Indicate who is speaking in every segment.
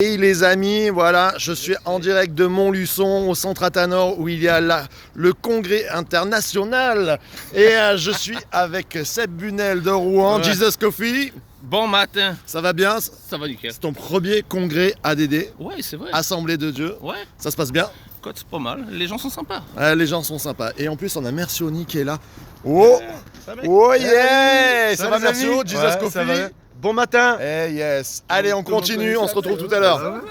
Speaker 1: Et les amis, voilà, je suis en direct de Montluçon, au centre Athanor, où il y a le congrès international. Et je suis avec Seb Bunel de Rouen,
Speaker 2: Ouais.
Speaker 1: Jesus Coffee.
Speaker 2: Bon matin.
Speaker 1: Ça va bien?
Speaker 2: Ça va nickel.
Speaker 1: C'est ton premier congrès ADD,
Speaker 2: Ouais, c'est vrai.
Speaker 1: Assemblée de Dieu.
Speaker 2: Ouais,
Speaker 1: Ça se passe bien?
Speaker 2: écoute, c'est pas mal. Les gens sont sympas.
Speaker 1: Les gens sont sympas. Et en plus, on a Mercioni qui est là. Oh,
Speaker 2: Ça va?
Speaker 1: oh yeah! Ça va
Speaker 3: les amis?
Speaker 1: Mercio, Jesus
Speaker 3: Ouais,
Speaker 1: Coffee?
Speaker 3: ça va. Bon matin.
Speaker 1: Eh yes. Allez, on continue, on se retrouve tout à l'heure.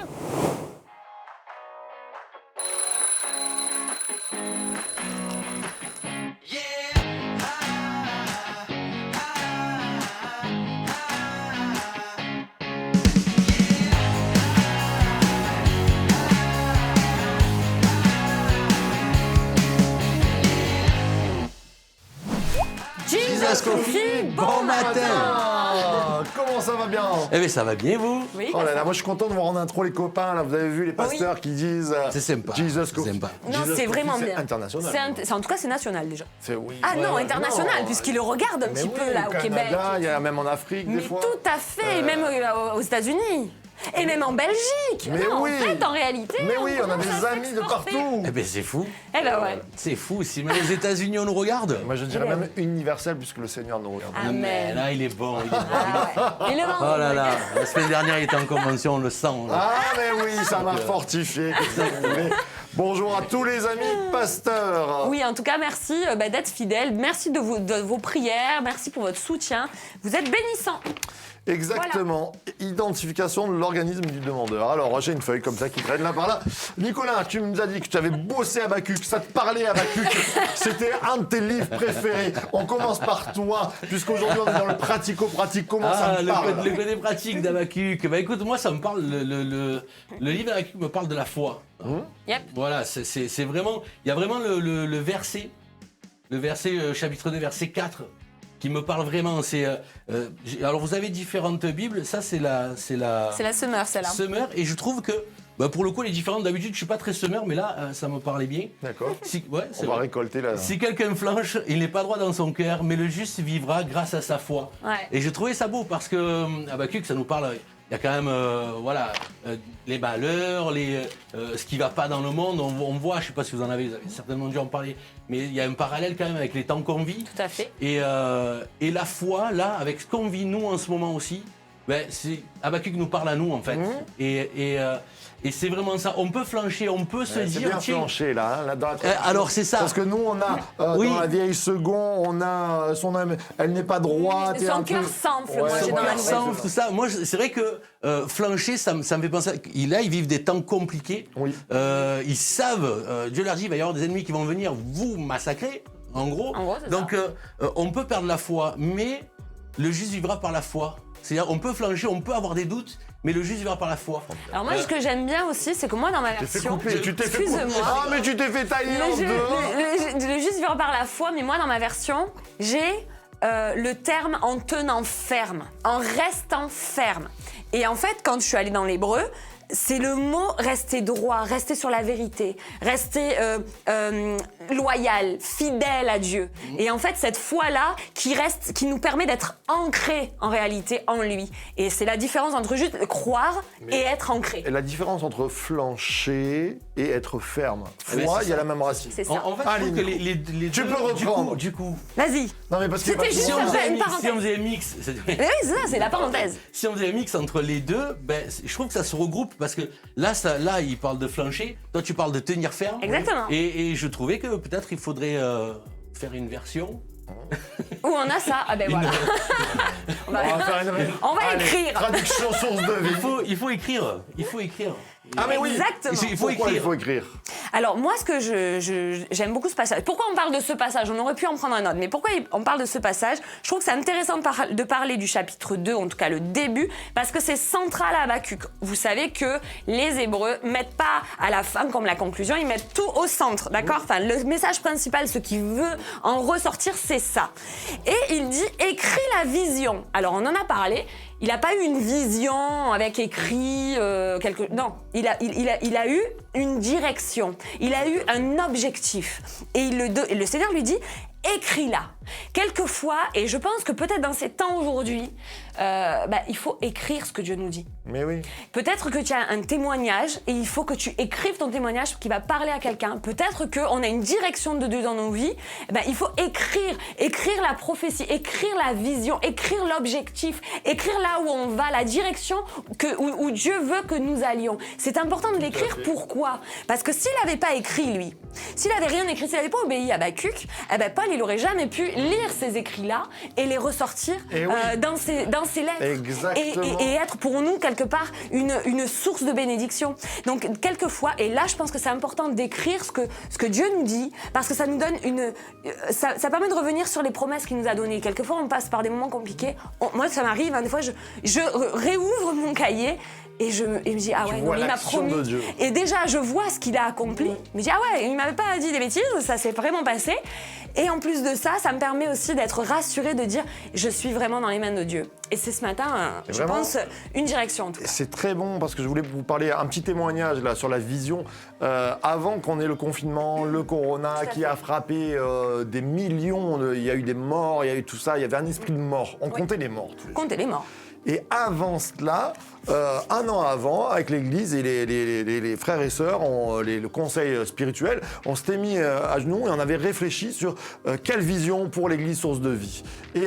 Speaker 4: Jesus Coffee, bon matin.
Speaker 1: Comment ça va bien?
Speaker 4: Eh bien, ça va bien, vous?
Speaker 5: Oui,
Speaker 1: Oh là là, moi je suis content de voir en intro les copains, là, vous avez vu les pasteurs qui disent
Speaker 4: C'est sympa.
Speaker 1: Jesus
Speaker 4: C'est
Speaker 1: Coffee.
Speaker 4: sympa.
Speaker 5: non,
Speaker 1: Jesus
Speaker 5: c'est
Speaker 1: Coffee,
Speaker 5: vraiment
Speaker 1: c'est
Speaker 5: bien.
Speaker 1: international.
Speaker 5: En tout cas, c'est national déjà.
Speaker 1: C'est oui.
Speaker 5: Ah non,
Speaker 1: Ouais,
Speaker 5: international,
Speaker 1: non.
Speaker 5: puisqu'ils le regardent un
Speaker 1: Mais
Speaker 5: petit
Speaker 1: oui,
Speaker 5: peu là
Speaker 1: au
Speaker 5: au
Speaker 1: Canada,
Speaker 5: Québec.
Speaker 1: il y a même en Afrique
Speaker 5: Mais
Speaker 1: des fois.
Speaker 5: tout à fait, et même aux États-Unis. Et même en Belgique.
Speaker 1: Mais
Speaker 5: non,
Speaker 1: oui.
Speaker 5: en fait, en réalité.
Speaker 1: Mais oui, on a
Speaker 5: commence
Speaker 1: des
Speaker 5: à
Speaker 1: amis de
Speaker 5: s'exporter.
Speaker 1: partout.
Speaker 4: Eh bien, c'est fou.
Speaker 5: Eh ben ouais.
Speaker 4: C'est fou. Si même aux États-Unis, on nous regarde.
Speaker 1: Moi je dirais même universel puisque le Seigneur nous regarde.
Speaker 5: Amen.
Speaker 4: Mais là, il est bon. Il est bon.
Speaker 5: Ah ouais. Et le
Speaker 4: Oh là là. La semaine dernière, il était en convention, on le sent. Là.
Speaker 1: Ah mais oui, ça m'a fortifié. qu'est-ce que vous voulez. Bonjour à tous les amis pasteurs.
Speaker 5: Oui, en tout cas, merci d'être fidèles. Merci de vos prières. Merci pour votre soutien. Vous êtes bénissants.
Speaker 1: Exactement. Identification de l'organisme du demandeur. Alors, j'ai une feuille comme ça qui traîne là par là. Nicolas, tu nous as dit que tu avais bossé Habakkuk, ça te parlait Habakkuk. C'était un de tes livres préférés. On commence par toi, puisqu'aujourd'hui on est dans le pratico-pratique. Comment ça me parle?
Speaker 4: Le côté pratique d'Habakkuk. Bah écoute, moi, ça me parle. Le livre d'Habakkuk me parle de la foi.
Speaker 5: Yep.
Speaker 4: Voilà, c'est vraiment. Il y a vraiment le verset. Le verset, chapitre 2, verset 4. Qui me parle vraiment, alors vous avez différentes bibles, ça c'est la
Speaker 5: C'est la semeur, celle-là.
Speaker 4: Summer, et je trouve que pour le coup les différentes, d'habitude je suis pas très Summer, mais là ça me parlait bien.
Speaker 1: D'accord.
Speaker 4: Ouais, c'est
Speaker 1: On va
Speaker 4: vrai.
Speaker 1: récolter là.
Speaker 4: Si quelqu'un flanche, il n'est pas droit dans son cœur, mais le juste vivra grâce à sa foi.
Speaker 5: Ouais.
Speaker 4: Et je trouvais ça beau parce que Habakkuk, ça nous parle. Il y a quand même les malheurs, ce qui va pas dans le monde. On voit, je sais pas si vous avez certainement dû en parler, mais il y a un parallèle quand même avec les temps qu'on vit.
Speaker 5: Tout à fait.
Speaker 4: Et la foi, là, avec ce qu'on vit nous en ce moment aussi, Habakkuk nous parle à nous en fait. Et c'est vraiment ça. On peut flancher, on peut se
Speaker 1: C'est
Speaker 4: dire.
Speaker 1: bien
Speaker 4: Tiens,
Speaker 1: flanché là, là dans la traduction.
Speaker 4: alors c'est ça.
Speaker 1: Parce que nous on a
Speaker 4: Oui.
Speaker 1: dans la vieille seconde, on a son âme, elle n'est pas droite. et
Speaker 5: Son
Speaker 1: un peu-
Speaker 5: cœur s'enfle, moi
Speaker 1: Ouais,
Speaker 5: j'ai dans la
Speaker 1: ouais,
Speaker 5: nouvelle.
Speaker 4: Sans tout ça, moi c'est vrai que flancher, ça me fait penser. Ils vivent des temps compliqués.
Speaker 1: Oui.
Speaker 4: Ils savent, Dieu leur dit, il va y avoir des ennemis qui vont venir vous massacrer, en gros.
Speaker 5: En gros, c'est
Speaker 4: Donc on peut perdre la foi, mais le juste vivra par la foi. C'est-à-dire, on peut flancher, on peut avoir des doutes, mais le juste vivra par la foi.
Speaker 5: Alors moi, ce que j'aime bien aussi, c'est que moi, dans ma
Speaker 1: Tu t'es fait
Speaker 5: version...
Speaker 1: couper, tu t'es fait couper.
Speaker 5: Excuse-moi.
Speaker 1: Ah mais tu t'es fait tailler en deux.
Speaker 5: Le juste vivre par la foi, mais moi, dans ma version, j'ai le terme en tenant ferme, en restant ferme. Et en fait, quand je suis allée dans l'hébreu, c'est le mot rester droit, rester sur la vérité, rester loyal, fidèle à Dieu. Et en fait, cette foi-là qui nous permet d'être ancrés en réalité en lui. Et c'est la différence entre juste croire et être ancré.
Speaker 1: Et la différence entre flancher et être ferme.
Speaker 4: Eh ben,
Speaker 1: Foi,
Speaker 4: c'est
Speaker 1: il y a
Speaker 4: ça.
Speaker 1: la même racine.
Speaker 5: C'est ça.
Speaker 4: En fait,
Speaker 1: Allez,
Speaker 4: je trouve que
Speaker 1: Nico.
Speaker 4: les
Speaker 1: Tu
Speaker 4: deux,
Speaker 1: peux reprendre.
Speaker 4: Du coup,
Speaker 5: Vas-y.
Speaker 1: Non mais parce qu'il y a
Speaker 5: C'était
Speaker 1: pas
Speaker 5: juste
Speaker 1: de-
Speaker 4: si on faisait
Speaker 5: une
Speaker 4: un mix-
Speaker 5: parenthèse.
Speaker 4: si on faisait un mix,
Speaker 5: Mais oui, c'est ça, c'est la parenthèse.
Speaker 4: si on faisait un mix entre les deux, je trouve que ça se regroupe parce que là, il parle de flancher, toi tu parles de tenir ferme.
Speaker 5: Exactement.
Speaker 4: Et je trouvais que peut-être il faudrait faire une version.
Speaker 5: Où on a ça. Ah ben voilà.
Speaker 1: On va faire une-
Speaker 5: On va
Speaker 1: Allez,
Speaker 5: écrire.
Speaker 1: Traduction source de vie.
Speaker 4: Il faut écrire.
Speaker 1: Ah mais oui.
Speaker 5: Exactement.
Speaker 4: Il faut
Speaker 1: Pourquoi
Speaker 4: écrire.
Speaker 1: il faut écrire?
Speaker 5: Alors moi, ce que j'aime beaucoup ce passage. Pourquoi on parle de ce passage? On aurait pu en prendre un autre, mais pourquoi on parle de ce passage? Je trouve que c'est intéressant de parler du chapitre 2, en tout cas le début, parce que c'est central à Habakkuk. Vous savez que les Hébreux mettent pas à la fin comme la conclusion, ils mettent tout au centre, d'accord? Enfin, le message principal, ce qu'il veut en ressortir, c'est ça. Et il dit écris la vision. Alors on en a parlé. Il n'a pas eu une vision avec écrit quelque... Non, il a eu une direction. Il a eu un objectif. Et le Seigneur lui dit, écris-la. Quelquefois, et je pense que peut-être dans ces temps aujourd'hui, il faut écrire ce que Dieu nous dit.
Speaker 1: Mais oui.
Speaker 5: Peut-être que tu as un témoignage et il faut que tu écrives ton témoignage qui va parler à quelqu'un. Peut-être qu'on a une direction de Dieu dans nos vies. Il faut écrire la prophétie, écrire la vision, écrire l'objectif, écrire là où on va, la direction où Dieu veut que nous allions. C'est important de l'écrire. Pourquoi ? Parce que s'il n'avait pas écrit, lui, s'il n'avait rien écrit, s'il n'avait pas obéi à Habakkuk, Paul, il n'aurait jamais pu lire ces écrits-là et les ressortir dans ses lettres.
Speaker 1: Exactement.
Speaker 5: Et être pour nous, quelque part, une source de bénédiction. Donc, quelquefois, et là, je pense que c'est important d'écrire ce que Dieu nous dit, parce que ça nous donne ça permet de revenir sur les promesses qu'il nous a données. Quelquefois, on passe par des moments compliqués. Moi, ça m'arrive, des fois, je réouvre mon cahier et je me dis, ah ouais, non, il m'a promis.
Speaker 1: De Dieu.
Speaker 5: Et déjà, je vois ce qu'il a accompli. Je me dis, ah ouais, il m'avait pas dit des bêtises, ça s'est vraiment passé. Et en plus de ça, ça me permet aussi d'être rassurée, de dire, je suis vraiment dans les mains de Dieu. Et c'est ce matin, je pense, une direction en tout cas.
Speaker 1: C'est très bon parce que je voulais vous parler un petit témoignage là sur la vision avant qu'on ait le confinement, le corona qui a frappé des millions. Il y a eu des morts, il y a eu tout ça. Il y avait un esprit de mort. On comptait les morts.
Speaker 5: Comptez les morts.
Speaker 1: Et avant cela, un an avant, avec l'Église et les frères et sœurs, le conseil spirituel, on s'était mis à genoux et on avait réfléchi sur quelle vision pour l'Église source de vie. Et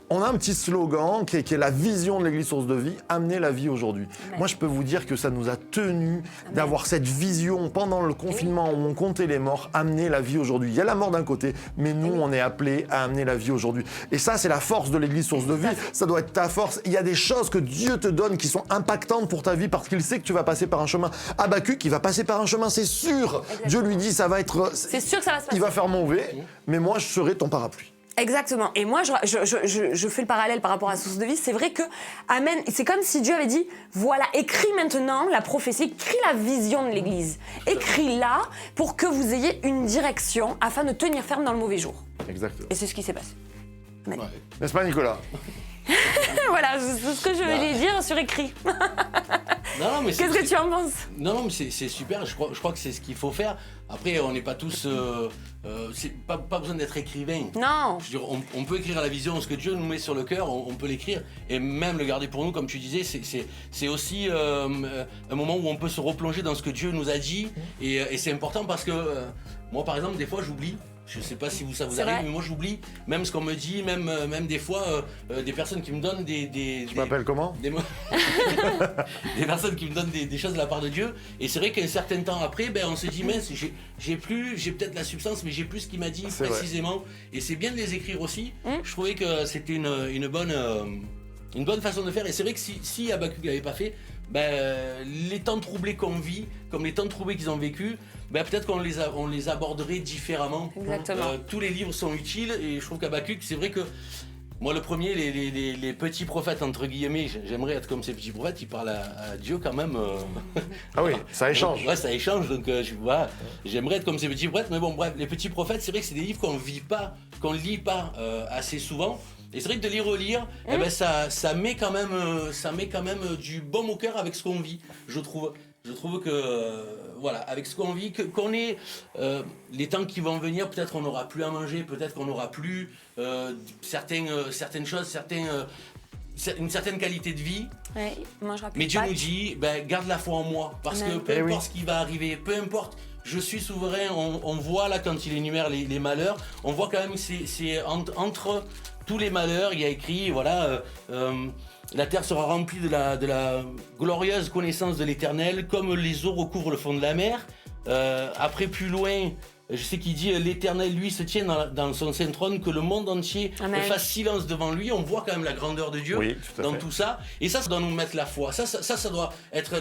Speaker 1: on a un petit slogan qui est la vision de l'Église source de vie, amener la vie aujourd'hui. Amen. Moi, je peux vous dire que ça nous a tenus d'avoir cette vision pendant le confinement où on comptait les morts, amener la vie aujourd'hui. Il y a la mort d'un côté, mais nous, on est appelés à amener la vie aujourd'hui. Et ça, c'est la force de l'Église source de vie. Ça doit être ta force. Il y a des choses que Dieu te donne qui sont impactantes pour ta vie parce qu'il sait que tu vas passer par un chemin. Habakkuk, il va passer par un chemin, c'est sûr. Exactement. Dieu lui dit, ça va être...
Speaker 5: C'est sûr que ça va se passer.
Speaker 1: Il va faire mauvais, mais moi, je serai ton parapluie.
Speaker 5: Exactement. Et moi, je fais le parallèle par rapport à Source de Vie. C'est vrai que, amen, c'est comme si Dieu avait dit, voilà, écris maintenant la prophétie, écris la vision de l'Église. Écris-la pour que vous ayez une direction afin de tenir ferme dans le mauvais jour.
Speaker 1: Exactement.
Speaker 5: Et c'est ce qui s'est passé. Amen.
Speaker 1: Ouais. N'est-ce pas, Nicolas?
Speaker 5: Voilà, c'est ce que je voulais dire sur écrit.
Speaker 4: Non, mais
Speaker 5: qu'est-ce que tu en penses?
Speaker 4: Non, mais c'est super, je crois que c'est ce qu'il faut faire. Après, on n'est pas tous... c'est pas besoin d'être écrivain.
Speaker 5: Non.
Speaker 4: Je veux dire, on peut écrire la vision, ce que Dieu nous met sur le cœur, on peut l'écrire et même le garder pour nous, comme tu disais. C'est aussi un moment où on peut se replonger dans ce que Dieu nous a dit et c'est important parce que moi, par exemple, des fois, j'oublie. Je sais pas si ça vous arrive, mais moi j'oublie même ce qu'on me dit, même des fois des personnes qui me donnent
Speaker 1: Tu m'appelles comment?
Speaker 4: Des personnes qui me donnent des choses de la part de Dieu. Et c'est vrai qu'un certain temps après, on se dit mince, j'ai peut-être la substance, mais j'ai plus ce qu'il m'a dit précisément. Vrai. Et c'est bien de les écrire aussi. Je trouvais que c'était une bonne façon de faire. Et c'est vrai que si Habakkuk l'avait pas fait, les temps troublés qu'on vit, comme les temps troublés qu'ils ont vécu, peut-être qu'on les aborderait différemment.
Speaker 5: Exactement.
Speaker 4: Tous les livres sont utiles et je trouve qu'Habakkuk, c'est vrai que moi le premier, les petits prophètes entre guillemets, j'aimerais être comme ces petits prophètes, ils parlent à Dieu quand même.
Speaker 1: Ah oui, ça échange.
Speaker 4: Ouais, ça échange, donc j'aimerais être comme ces petits prophètes, mais bon bref, les petits prophètes, c'est vrai que c'est des livres qu'on lit pas assez souvent. Et c'est vrai que de les relire, ça met quand même du baume au cœur avec ce qu'on vit, je trouve. Je trouve que, avec ce qu'on vit, qu'on ait les temps qui vont venir, peut-être qu'on n'aura plus à manger, peut-être qu'on n'aura plus certaines choses, une certaine qualité de vie.
Speaker 5: Ouais,
Speaker 4: mais Dieu nous dit, garde la foi en moi, parce que peu importe ce qui va arriver, peu importe, je suis souverain, on voit là quand il énumère les malheurs, on voit quand même que c'est entre tous les malheurs, il y a écrit, la terre sera remplie de la glorieuse connaissance de l'Éternel, comme les eaux recouvrent le fond de la mer. Après, plus loin, je sais qu'il dit l'Éternel, lui, se tient dans son saint trône, que le monde entier fasse silence devant lui. On voit quand même la grandeur de Dieu dans tout ça. Et ça doit nous mettre la foi. Ça doit être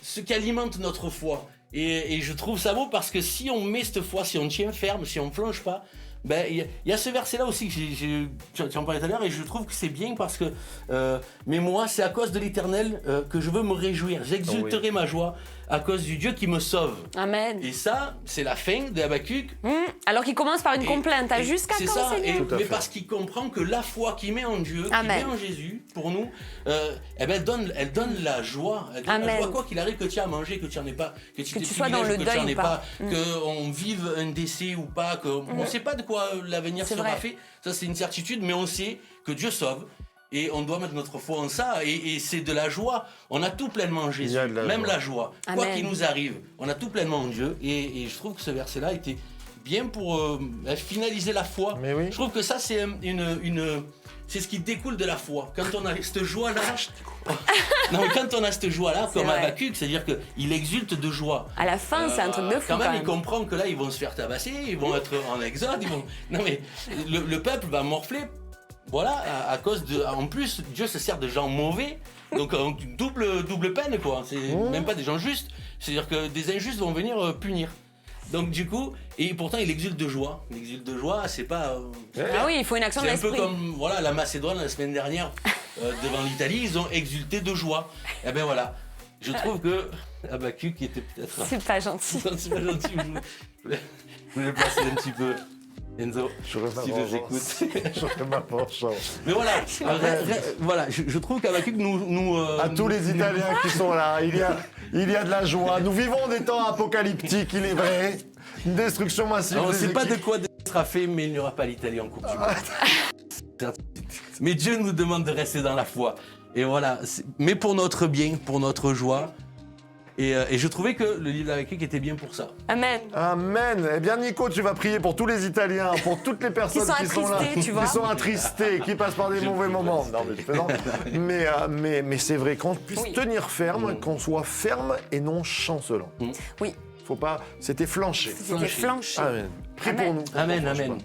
Speaker 4: ce qui alimente notre foi. Et je trouve ça beau parce que si on met cette foi, si on tient ferme, si on ne plonge pas, il y a ce verset-là aussi que tu en parlais tout à l'heure et je trouve que c'est bien parce que mais moi, c'est à cause de l'Éternel que je veux me réjouir. J'exulterai ma joie à cause du Dieu qui me sauve.
Speaker 5: Amen.
Speaker 4: Et ça, c'est la fin de Habakkuk.
Speaker 5: Alors qu'il commence par une complainte. Jusqu'à quand,
Speaker 4: ça,
Speaker 5: Seigneur?
Speaker 4: mais parce qu'il comprend que la foi qu'il met en Dieu, qu'il met en Jésus, pour nous, elle donne la joie. Elle donne la joie, quoi qu'il arrive, que tu aies à manger, que tu n'en aies pas, que tu
Speaker 5: sois dans le deuil ou pas.
Speaker 4: qu'on vive un décès ou pas, qu'on ne sait pas de quoi quoi l'avenir
Speaker 5: C'est
Speaker 4: sera
Speaker 5: vrai.
Speaker 4: fait. Ça, c'est une certitude, mais on sait que Dieu sauve. Et on doit mettre notre foi en ça, et c'est de la joie. On a tout pleinement en Jésus,
Speaker 1: Il y a de la
Speaker 4: même
Speaker 1: joie.
Speaker 4: la joie. Quoi
Speaker 5: Amen.
Speaker 4: qu'il nous arrive, on a tout pleinement en Dieu. Et je trouve que ce verset-là était bien pour finaliser la foi.
Speaker 1: Mais oui.
Speaker 4: Je trouve que ça, c'est c'est ce qui découle de la foi. Quand on a cette joie-là, non, mais quand on a cette joie-là, comme
Speaker 5: vrai.
Speaker 4: Habakkuk, c'est-à-dire qu'il exulte de joie.
Speaker 5: À la fin, c'est un truc de fou
Speaker 4: Quand même, il
Speaker 5: même.
Speaker 4: comprend que là, ils vont se faire tabasser, ils vont être en exode, Non mais, le peuple va morfler, voilà, à cause de... En plus, Dieu se sert de gens mauvais, donc double peine, quoi. C'est même pas des gens justes, c'est-à-dire que des injustes vont venir punir. Donc du coup, et pourtant il exulte de joie. Il exulte de joie, c'est pas...
Speaker 5: Ah oui, il faut une action de
Speaker 4: C'est un peu
Speaker 5: l'esprit.
Speaker 4: comme voilà, la Macédoine la semaine dernière, devant l'Italie, ils ont exulté de joie. Et ben voilà, je trouve que Habakkuk était peut-être...
Speaker 5: C'est pas gentil.
Speaker 4: C'est pas gentil, je voulais placer un petit peu. Enzo,
Speaker 1: J'aurais ma
Speaker 4: si tu nous
Speaker 1: vengeance.
Speaker 4: écoutes.
Speaker 1: J'aurais ma vengeance.
Speaker 4: Mais voilà, voilà, je trouve qu'Habakkuk nous
Speaker 1: À tous les Italiens qui sont là, il y a de la joie. Nous vivons des temps apocalyptiques, il est vrai. Une destruction massive.
Speaker 4: on ne
Speaker 1: des
Speaker 4: sait pas de
Speaker 1: équipes.
Speaker 4: quoi sera fait, mais il n'y aura pas l'Italie en Coupe du Monde. Mais Dieu nous demande de rester dans la foi. Et voilà, mais pour notre bien, pour notre joie. Et je trouvais que le livre d'Habakkuk était bien pour ça.
Speaker 5: Amen.
Speaker 1: Amen. Eh bien, Nico, tu vas prier pour tous les Italiens, pour toutes les personnes
Speaker 5: sont
Speaker 1: qui sont là,
Speaker 5: attristés, tu vois.
Speaker 1: qui sont attristées, qui passent par des mauvais
Speaker 4: prie,
Speaker 1: moments.
Speaker 4: merci.
Speaker 1: Non, mais je plaisante. mais c'est vrai qu'on puisse
Speaker 5: Oui.
Speaker 1: tenir ferme, qu'on soit ferme et non chancelant.
Speaker 5: Oui,
Speaker 1: Faut pas. C'était flanché.
Speaker 5: c'était flanché.
Speaker 1: Amen. Prie
Speaker 5: Amen.
Speaker 1: pour nous.
Speaker 4: Amen, amen.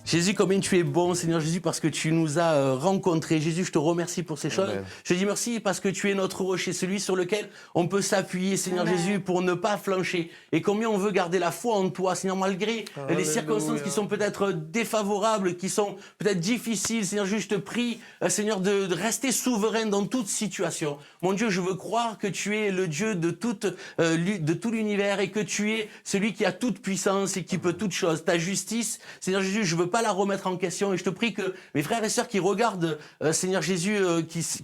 Speaker 4: Jésus, combien tu es bon, Seigneur Jésus, parce que tu nous as rencontrés. Jésus, je te remercie pour ces choses.
Speaker 1: Amen.
Speaker 4: Je te dis merci parce que tu es notre rocher, celui sur lequel on peut s'appuyer, Seigneur
Speaker 5: Amen.
Speaker 4: Jésus, pour ne pas flancher. Et combien on veut garder la foi en toi, Seigneur, malgré les circonstances qui sont peut-être défavorables, qui sont peut-être difficiles. Seigneur Jésus, je te prie, Seigneur, de rester souverain dans toute situation. Mon Dieu, je veux croire que tu es le Dieu de tout l'univers et que tu es celui qui a toute puissance et qui peut toute chose. Ta justice, Seigneur Jésus, je veux pas la remettre en question et je te prie que mes frères et sœurs qui regardent, Seigneur Jésus,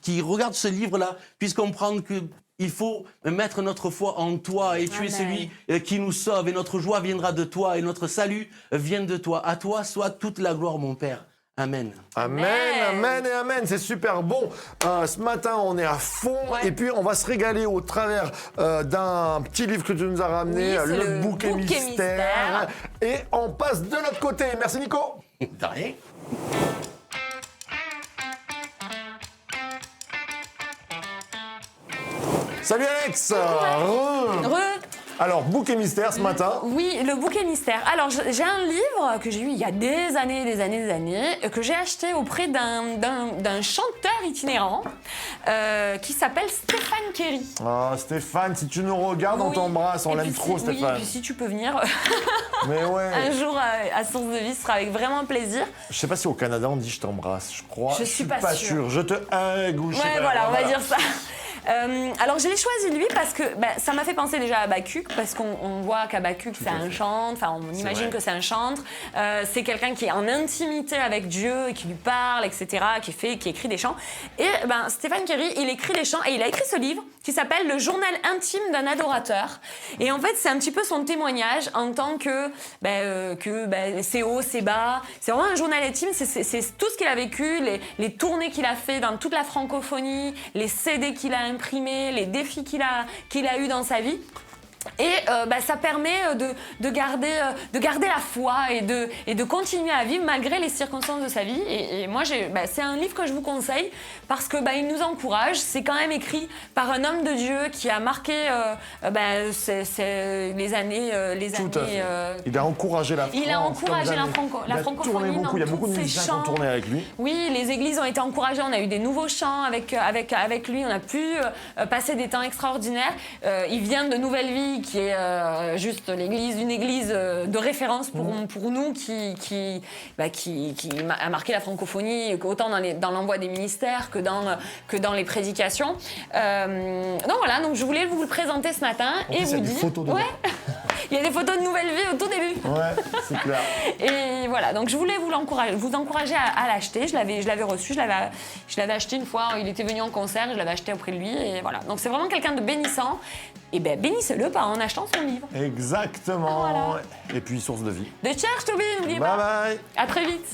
Speaker 4: qui regardent ce livre-là, puissent comprendre que il faut mettre notre foi en toi et tu es
Speaker 5: Amen.
Speaker 4: celui qui nous sauve et notre joie viendra de toi et notre salut vient de toi. À toi soit toute la gloire, mon Père. Amen.
Speaker 1: Amen, amen et amen, c'est super bon. Ce matin, on est à fond
Speaker 5: Ouais.
Speaker 1: et puis on va se régaler au travers d'un petit livre que tu nous as ramené,
Speaker 5: Oui, c'est
Speaker 1: le
Speaker 5: le
Speaker 1: bouquet
Speaker 5: bouquet
Speaker 1: mystère. Et on passe de l'autre côté. Merci Nico.
Speaker 4: De rien.
Speaker 1: Salut Alex. Re. Alors, bouquet mystère ce matin.
Speaker 5: Oui, le bouquet mystère. Alors, j'ai un livre que j'ai eu il y a des années, que j'ai acheté auprès d'un chanteur itinérant qui s'appelle Stéphane Kerry.
Speaker 1: Ah, Stéphane, si tu nous regardes, on
Speaker 5: Oui.
Speaker 1: t'embrasse, on
Speaker 5: Et
Speaker 1: l'aime
Speaker 5: puis
Speaker 1: trop
Speaker 5: si- Oui, et
Speaker 1: Stéphane.
Speaker 5: puis si tu peux venir
Speaker 1: Mais ouais.
Speaker 5: un jour à Source de Vie, ce sera avec vraiment plaisir.
Speaker 1: Je sais pas si au Canada on dit je t'embrasse, je crois.
Speaker 5: Je suis pas sûre.
Speaker 1: Je te hug ou je sais
Speaker 5: Ouais,
Speaker 1: pas.
Speaker 5: voilà, on va dire ça. Alors je l'ai choisi lui parce que ça m'a fait penser déjà à Habakkuk, parce qu'on voit qu'Habakkuk c'est un chantre, enfin on imagine
Speaker 1: vrai.
Speaker 5: que c'est un chantre, c'est quelqu'un qui est en intimité avec Dieu et qui lui parle, etc., qui écrit des chants. Et Stéphane Kerry, il écrit des chants et il a écrit ce livre qui s'appelle Le journal intime d'un adorateur. Et en fait c'est un petit peu son témoignage en tant que c'est haut, c'est bas. C'est vraiment un journal intime, c'est tout ce qu'il a vécu, les tournées qu'il a fait dans toute la francophonie, les CD qu'il a imprimés, les défis qu'il a eu dans sa vie. Et ça permet de garder la foi et de continuer à vivre malgré les circonstances de sa vie. Et moi, c'est un livre que je vous conseille parce que il nous encourage. C'est quand même écrit par un homme de Dieu qui a marqué les années.
Speaker 1: Tout à fait. Il a encouragé la France.
Speaker 5: Il a encouragé
Speaker 1: comme
Speaker 5: la
Speaker 1: jamais.
Speaker 5: francophonie
Speaker 1: Il a tourné
Speaker 5: dans
Speaker 1: beaucoup. Il y a beaucoup de
Speaker 5: tous ses
Speaker 1: musiciens qui ont
Speaker 5: chants.
Speaker 1: tourné avec lui.
Speaker 5: Oui, les églises ont été encouragées. On a eu des nouveaux chants avec lui. On a pu passer des temps extraordinaires. Il vient de Nouvelle Vie, qui est juste une église de référence pour nous, qui a marqué la francophonie, autant dans l'envoi des ministères que dans les prédications. Donc je voulais vous le présenter ce matin
Speaker 1: En
Speaker 5: et
Speaker 1: plus, il y a
Speaker 5: vous
Speaker 1: des
Speaker 5: dire.
Speaker 1: photos dedans.
Speaker 5: Ouais. Il y a des photos de nouvelle vie au tout début.
Speaker 1: Ouais, c'est clair.
Speaker 5: Et voilà, donc je voulais vous encourager à l'acheter. Je l'avais reçu, je l'avais acheté une fois. Il était venu en concert, je l'avais acheté auprès de lui. Et voilà, donc c'est vraiment quelqu'un de bénissant. Et bien, bénissez-le en achetant son livre.
Speaker 1: Exactement.
Speaker 5: Voilà.
Speaker 1: Et puis, source de vie.
Speaker 5: De Cherche, Toby, n'oubliez
Speaker 1: Bye
Speaker 5: pas.
Speaker 1: bye.
Speaker 5: À très vite.